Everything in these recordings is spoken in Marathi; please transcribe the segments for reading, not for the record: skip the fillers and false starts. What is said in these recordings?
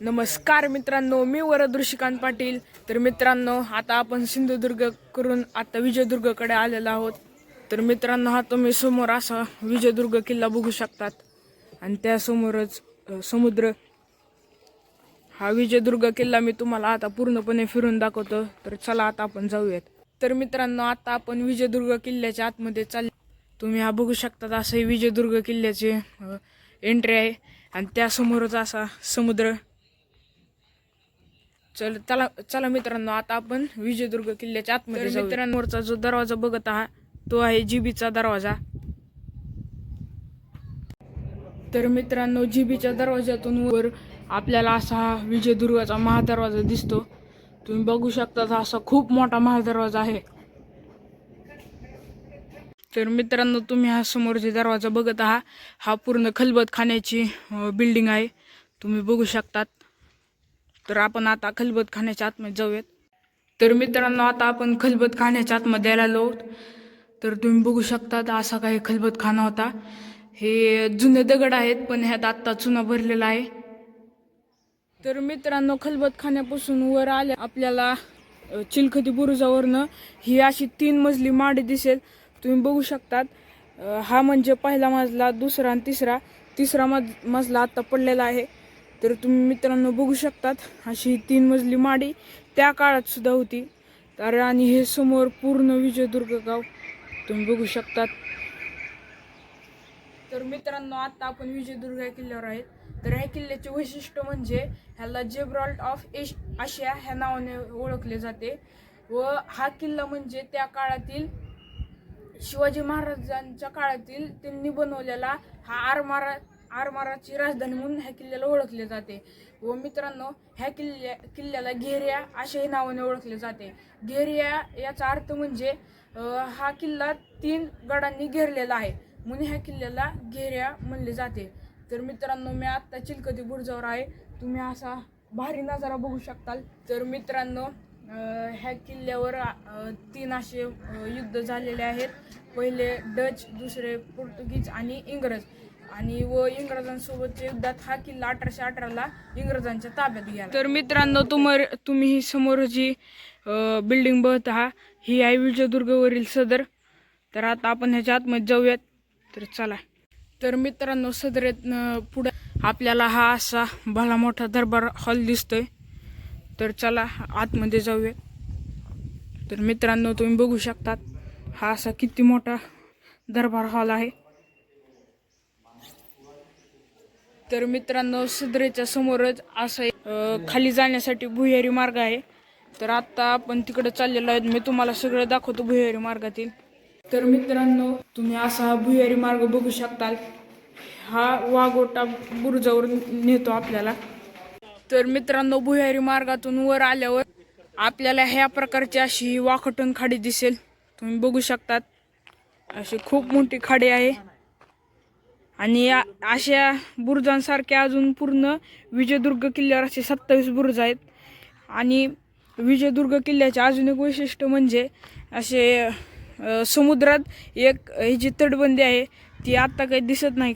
नमस्कार मित्रांनो, मी वरद ऋषिकांत पाटील. तर मित्रांनो, आता आपण सिंधुदुर्ग करून आता विजयदुर्गकडे आलेलो आहोत. तर मित्रांनो, हा तुम्ही समोर असा विजयदुर्ग किल्ला बघू शकतात आणि त्यासमोरच समुद्र. हा विजयदुर्ग किल्ला मी तुम्हाला आता पूर्णपणे फिरून दाखवतो. तर चला आता आपण जाऊयात. तर मित्रांनो, आता आपण विजयदुर्ग किल्ल्याच्या आतमध्ये चालले. तुम्ही हा बघू शकतात, असं हे विजयदुर्ग किल्ल्याचे एंट्री आहे आणि त्यासमोरच असा समुद्र. चला चला मित्रांनो, आता आपण विजयदुर्ग किल्ल्याच्या आतमध्ये जाऊ. मित्रांवरचा जो दरवाजा बघत आहात तो आहे जीबीचा दरवाजा. तर मित्रांनो, जीबीच्या दरवाजातून वर आपल्याला असा हा विजयदुर्गाचा महादरवाजा दिसतो. तुम्ही बघू शकता, असा खूप मोठा महादरवाजा आहे. तर मित्रांनो, तुम्ही हा समोर जे दरवाजा बघत आहात हा पूर्ण खलबत खाण्याची बिल्डिंग आहे. तुम्ही बघू शकतात. तर आपण आता खलबत खाण्याच्या आतमध्ये जाऊयात. तर मित्रांनो, आता आपण खलबत खाण्याच्या आतमध्ये आलो. तर तुम्ही बघू शकतात, असा काही खलबत खाना होता. हे जुने दगड आहेत, पण ह्यात आत्ता चुना भरलेला आहे. तर मित्रांनो, खलबत खाण्यापासून वर आले आपल्याला चिलखती बुरुजावरनं ही अशी 3 मजली माडी दिसेल. तुम्ही बघू शकतात, हा म्हणजे पहिला मजला, दुसरा आणि तिसरा मजला आता पडलेला आहे. तर तुम्ही मित्रांनो बघू शकतात, अशी 3 मजली माडी त्या काळात सुद्धा होती. तर आणि हे समोर पूर्ण विजयदुर्ग गाव तुम्ही बघू शकतात. तर मित्रांनो, आता आपण विजयदुर्ग या किल्ल्यावर आहेत. तर ह्या किल्ल्याचे वैशिष्ट्य म्हणजे ह्याला जेब्राल्ट ऑफ आशिया ह्या नावाने ओळखले जाते. व हा किल्ला म्हणजे त्या काळातील शिवाजी महाराजांच्या काळातील त्यांनी बनवलेला हा आरमाराची राजधानी म्हणून ह्या किल्ल्याला ओळखले जाते. व मित्रांनो, ह्या किल्ल्याला घेरिया अशाही नावाने ओळखले जाते. घेरिया याचा अर्थ म्हणजे हा किल्ला 3 गडांनी घेरलेला आहे म्हणून ह्या किल्ल्याला घेरिया म्हणले जाते. तर मित्रांनो, मी आत्ता चिलखती बुरुजावर आहे. तुम्ही असा भारी नजारा बघू शकताल. तर मित्रांनो, ह्या किल्ल्यावर 3 असे युद्ध झालेले आहेत. पहिले डच, दुसरे पोर्तुगीज आणि इंग्रज. आणि इंग्रजांसोबतच्या युद्धात हा किल्ला 1818ला इंग्रजांच्या ताब्यात गेला. तर मित्रांनो, तुम्ही ही समोर जी बिल्डिंग बघत आहात ही आहे विजयदुर्गवरील सदर. तर आता आपण ह्याच्या आतमध्ये जाऊयात. तर चला. तर मित्रांनो, सदरेत पुढे आपल्याला हा असा भला मोठा दरबार हॉल दिसतोय. तर चला आतमध्ये जाऊया. तर मित्रांनो, तुम्ही बघू शकतात, हा असा किती मोठा दरबार हॉल आहे. तर मित्रांनो, सदरेच्या समोरच असं खाली जाण्यासाठी भुयारी मार्ग आहे. तर आता आपण तिकडे चाललेलो आहे. मी तुम्हाला सगळं दाखवतो भुयारी मार्गातील. तर मित्रांनो, तुम्ही असा हा भुयारी मार्ग बघू शकताल. हा वाघोटा बुरुजावर नेतो आपल्याला. तर मित्रांनो, भुयारी मार्गातून वर आल्यावर आपल्याला ह्या प्रकारची अशी वाखटून खाडी दिसेल. तुम्ही बघू शकतात, अशी खूप मोठी खाडी आहे. आणि अशा बुरुजांसारख्या अजून पूर्ण विजयदुर्ग किल्ल्यावर असे 27 बुरुज आहेत. आणि विजयदुर्ग किल्ल्याचे अजून एक वैशिष्ट्य म्हणजे असे समुद्रात एक ही जी तटबंदी आहे ती आत्ता काही दिसत नाही.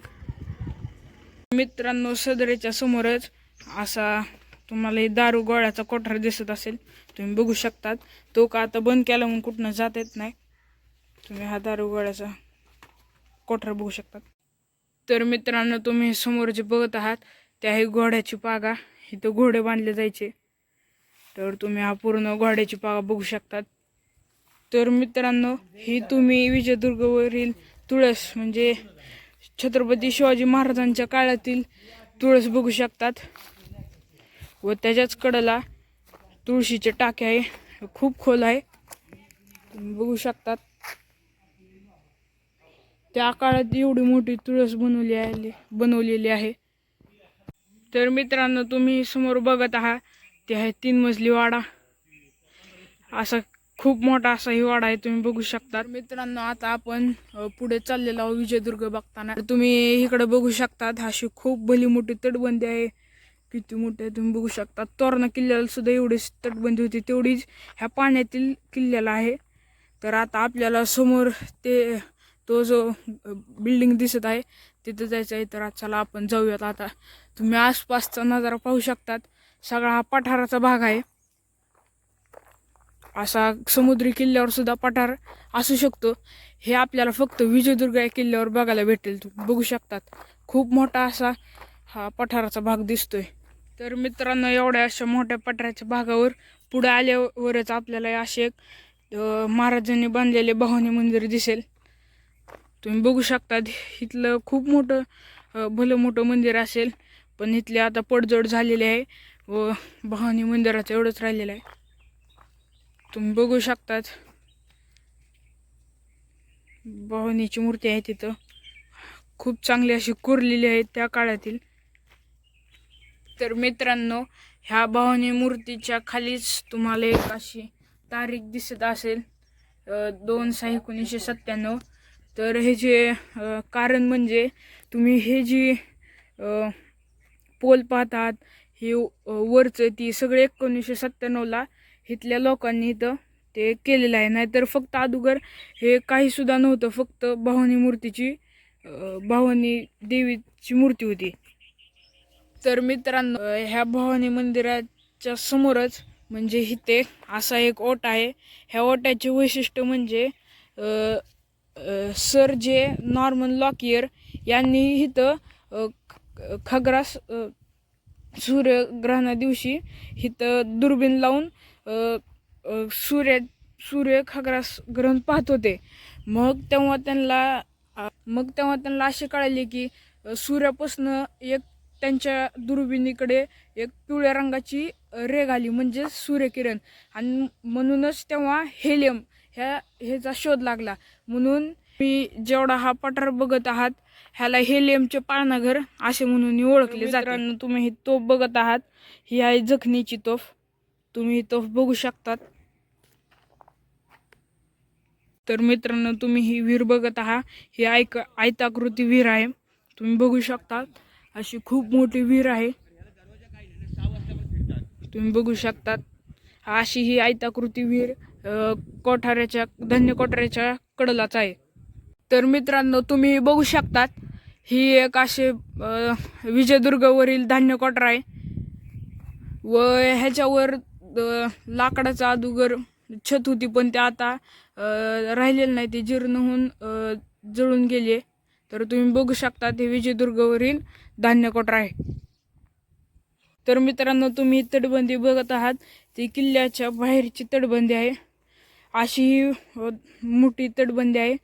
मित्रांनो, सदरेच्या समोरच असा तुम्हाला हे दारू गोळ्याचा कोठार दिसत असेल. तुम्ही बघू शकतात, तो का आता बंद केला म्हणून कुठनं जात येत नाही. तुम्ही हा दारू गोळ्याचा कोठार बघू शकतात. तर मित्रांनो, तुम्ही समोर जे बघत आहात त्या आहे घोड्याची पागा. इथं घोडे बांधले जायचे. तर तुम्ही हा पूर्ण घोड्याची पागा बघू शकतात. तर मित्रांनो, ही तुम्ही विजयदुर्गवरील तुळस म्हणजे छत्रपती शिवाजी महाराजांच्या काळातील तुळस बघू शकतात. व त्याच्याच कडेला तुळशीचे टाके आहे. खूप खोल आहे, तुम्ही बघू शकतात. त्या काळात एवढी मोठी तुळस बनवलेली आहे. तर मित्रांनो, तुम्ही समोर बघत आहात ते आहे 3 मजली वाडा. असा खूप मोठा असा ही वाडा आहे, तुम्ही बघू शकता. मित्रांनो, आता आपण पुढे चाललेलो आहोत विजयदुर्ग बघताना. तुम्ही इकडे बघू शकता, अशी खूप भली मोठी तटबंदी आहे. किती मोठी आहे तुम्ही बघू शकता. तोरणा किल्ल्याला सुद्धा एवढीच तटबंदी होती, तेवढीच ह्या पाण्यातील किल्ल्याला आहे. तर आता आपल्याला समोर तो जो बिल्डिंग दिसत आहे तिथं जायचं आहे. तर चला आपण जाऊयात आता. तुम्ही आसपासचा नजारा पाहू शकतात. सगळा हा पठाराचा भाग आहे. असा समुद्री किल्ल्यावर सुद्धा पठार असू शकतो. हे आपल्याला फक्त विजयदुर्ग या किल्ल्यावर बघायला भेटेल. तुम्ही बघू शकतात खूप मोठा असा हा पठाराचा भाग दिसतोय. तर मित्रांनो, एवढ्या अशा मोठ्या पठाराच्या भागावर पुढे आल्यावरच आपल्याला असे एक महाराजांनी बांधलेले भवानी मंदिर दिसेल. तुम्ही बघू शकता इथलं खूप मोठं भलं मोठं मंदिर असेल, पण इथले आता पडझड झालेले आहे व भवानी मंदिराचं एवढंच राहिलेलं आहे. तुम्ही बघू शकतात भवानीची मूर्ती आहे तिथं, खूप चांगली अशी कोरलेली आहे त्या काळातील. तर मित्रांनो, ह्या भवानी मूर्तीच्या खालीच तुम्हाला एक अशी तारीख दिसत असेल 2/6/1997. तर हे जे कारण म्हणजे तुम्ही हे जी पोल पाहतात हे वरचं ती सगळे 1997ला इथल्या लोकांनी इथं ते केलेलं आहे. नाहीतर फक्त अगोदर हे काही सुद्धा नव्हतं, फक्त भवानी मूर्तीची भवानी देवीची मूर्ती होती. तर मित्रांनो, ह्या भवानी मंदिराच्या समोरच म्हणजे इथे असा एक ओट आहे. ह्या ओट्याचे वैशिष्ट्य म्हणजे सर जे नॉर्मन लॉकियर यांनी इथं खग्रास सूर्यग्रहणा दिवशी इथं दुर्बीण लावून सूर्य खग्रास ग्रहण पाहत होते. मग तेव्हा त्यांना असे कळाले की सूर्यापासून एक त्यांच्या दुर्बिणीकडे एक पिवळ्या रंगाची रेघ आली, म्हणजे सूर्यकिरण, आणि म्हणूनच तेव्हा हेलियम ह्याचा शोध लागला. म्हणून मी जेवढा हा पठार बघत आहात ह्याला हेलियमचे पाळणाघर असे म्हणून ओळखले जाते. मित्रांनो, तुम्ही ही तोफ बघत आहात, ही आहे जखनीची तोफ. तुम्ही ही तोफ बघू शकतात. तर मित्रांनो, तुम्ही ही विहीर बघत आहात, ही आयताकृती विहीर आहे. तुम्ही बघू शकता अशी खूप मोठी विहीर आहे. तुम्ही बघू शकतात अशी ही आयताकृती विहीर धान्य कोठाऱ्याच्या कडलाच आहे. तर मित्रांनो, तुम्ही बघू शकतात ही एक असे विजयदुर्गवरील धान्य कोठार आहे व ह्याच्यावर लाकडाचा अगोदर छत होती, पण ते आता राहिलेलं नाही, ते जीर्ण होऊन जळून गेले. तर तुम्ही बघू शकता ते विजयदुर्गवरील धान्य कोठार आहे. तर मित्रांनो, तुम्ही तटबंदी बघत आहात, ती किल्ल्याच्या बाहेरची तटबंदी आहे. अशी ही मोठी तटबंदी आहे.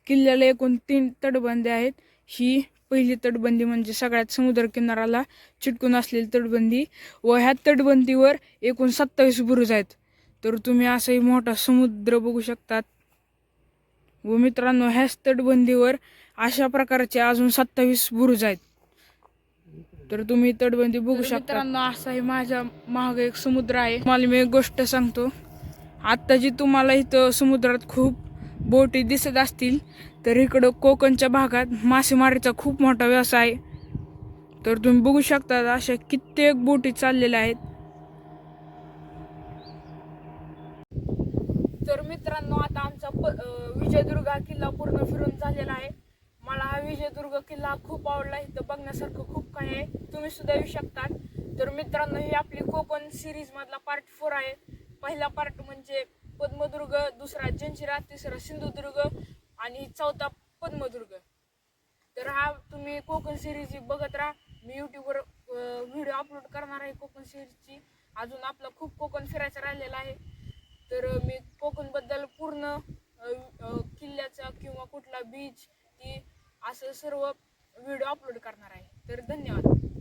किल्ल्याला एकूण 3 तटबंदी आहेत. ही पहिली तटबंदी म्हणजे सगळ्यात समुद्र किनाऱ्याला चिटकून असलेली तटबंदी, व ह्या तटबंदीवर एकूण 27 बुरुज आहेत. तर तुम्ही असाही मोठा समुद्र बघू शकतात. व मित्रांनो, ह्याच तटबंदीवर अशा प्रकारचे अजून 27 बुरुज आहेत. तर तुम्ही तटबंदी बघू शकता. मित्रांनो, असाही माझ्या मागे एक समुद्र आहे. मला मी एक गोष्ट सांगतो. आता जी तुम्हाला इथं समुद्रात खूप बोटी दिसत असतील, तर इकडं कोकणच्या भागात मासेमारीचा खूप मोठा व्यवसाय आहे. तर तुम्ही बघू शकता अशा कित्येक बोटी चाललेल्या आहेत. तर मित्रांनो, आता आमचा विजयदुर्ग हा किल्ला पूर्ण फिरून झालेला आहे. मला हा विजयदुर्ग किल्ला खूप आवडला. इथं बघण्यासारखं खूप काही आहे, तुम्ही सुद्धा येऊ शकतात. तर मित्रांनो, ही आपली कोकण सिरीज मधला पार्ट 4 आहे. पहिला पार्ट म्हणजे पद्मदुर्ग, दुसरा जंजिरा, तिसरा सिंधुदुर्ग आणि चौथा पद्मदुर्ग. तर हा तुम्ही कोकण सिरीज बघत राहा. मी यूट्यूबवर व्हिडिओ अपलोड करणार आहे कोकण सिरीजची. अजून आपलं खूप कोकण फिरायचं राहिलेलं आहे. तर मी कोकणबद्दल पूर्ण किल्ल्याचा किंवा कुठला बीच ती असं सर्व व्हिडिओ अपलोड करणार आहे. तर धन्यवाद.